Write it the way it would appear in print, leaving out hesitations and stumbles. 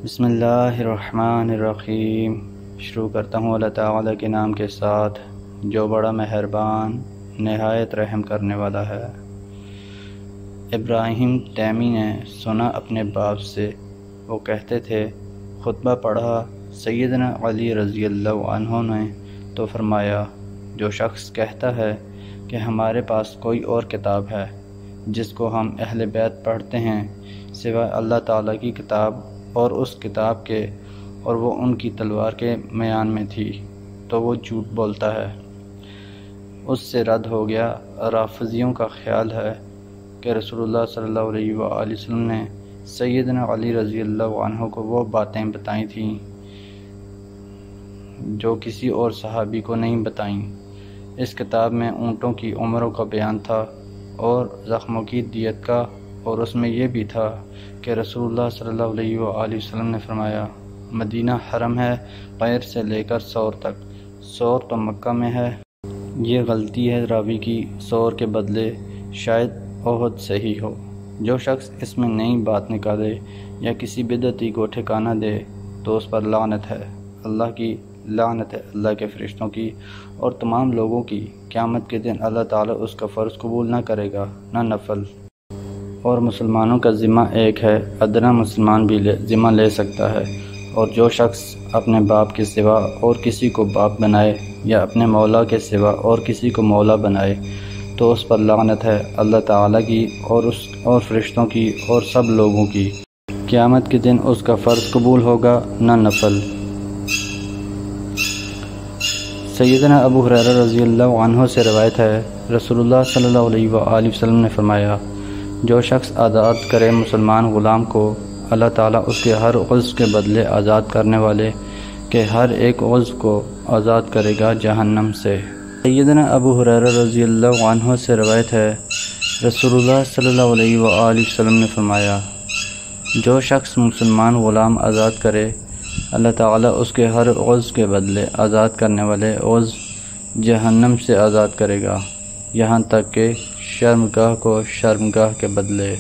بسم اللہ الرحمن الرحیم۔ شروع کرتا ہوں اللہ تعالیٰ کے نام کے ساتھ جو بڑا مہربان نہایت رحم کرنے والا ہے۔ ابراہیم تیمی نے سنا اپنے باپ سے، وہ کہتے تھے، خطبہ پڑھا سیدنا علی رضی اللہ عنہ نے تو فرمایا، جو شخص کہتا ہے کہ ہمارے پاس کوئی اور کتاب ہے جس کو ہم اہل بیت پڑھتے ہیں سوائے اللہ تعالیٰ کی کتاب اور اس کتاب کے اور وہ ان کی تلوار کے میان میں تھی، تو وہ جھوٹ بولتا ہے۔ اس سے رد ہو گیا۔ رافضیوں کا خیال ہے کہ رسول اللہ صلی اللہ علیہ وآلہ وسلم نے سیدنا علی رضی اللہ عنہ کو وہ باتیں بتائیں تھیں جو کسی اور صحابی کو نہیں بتائیں۔ اس کتاب میں اونٹوں کی عمروں کا بیان تھا اور زخموں کی دیت کا، اور اس میں یہ بھی تھا کہ رسول اللہ صلی اللہ علیہ وآلہ وسلم نے فرمایا، مدینہ حرم ہے غیر سے لے کر سور تک، سور تو مکہ میں ہے۔ یہ غلطی ہے راوی کی، سور کے بدلے شاید احد صحیح ہو۔ جو شخص اس میں نئی بات نکالے یا کسی بدعتی کو ٹھکانہ دے تو اس پر لعنت ہے، اللہ کی لعنت ہے، اللہ کے فرشتوں کی اور تمام لوگوں کی۔ قیامت کے دن اللہ تعالیٰ اس کا فرض قبول نہ کرے گا، نہ نفل۔ اور مسلمانوں کا ذمہ ایک ہے، ادنا مسلمان بھی ذمہ لے سکتا ہے۔ اور جو شخص اپنے باپ کے سوا اور کسی کو باپ بنائے یا اپنے مولا کے سوا اور کسی کو مولا بنائے تو اس پر لعنت ہے، اللہ تعالیٰ کی اور فرشتوں کی اور سب لوگوں کی۔ قیامت کے دن اس کا فرض قبول ہوگا، نہ نفل۔ سیدنا ابو ہریرہ رضی اللہ عنہ سے روایت ہے، رسول اللہ صلی اللہ علیہ وآلہ وسلم نے فرمایا، جو شخص آزاد کرے مسلمان غلام کو، اللہ تعالیٰ اس کے ہر عضو کے بدلے آزاد کرنے والے کے ہر ایک عضو کو آزاد کرے گا جہنم سے۔ سیدنا ابو ہریرہ رضی اللہ عنہ سے روایت ہے، رسول اللہ صلی اللہ علیہ وآلہ وسلم نے فرمایا، جو شخص مسلمان غلام آزاد کرے، اللہ تعالیٰ اس کے ہر عضو کے بدلے آزاد کرنے والے عضو جہنم سے آزاد کرے گا، یہاں تک کہ شرمگاہ کو شرمگاہ کے بدلے۔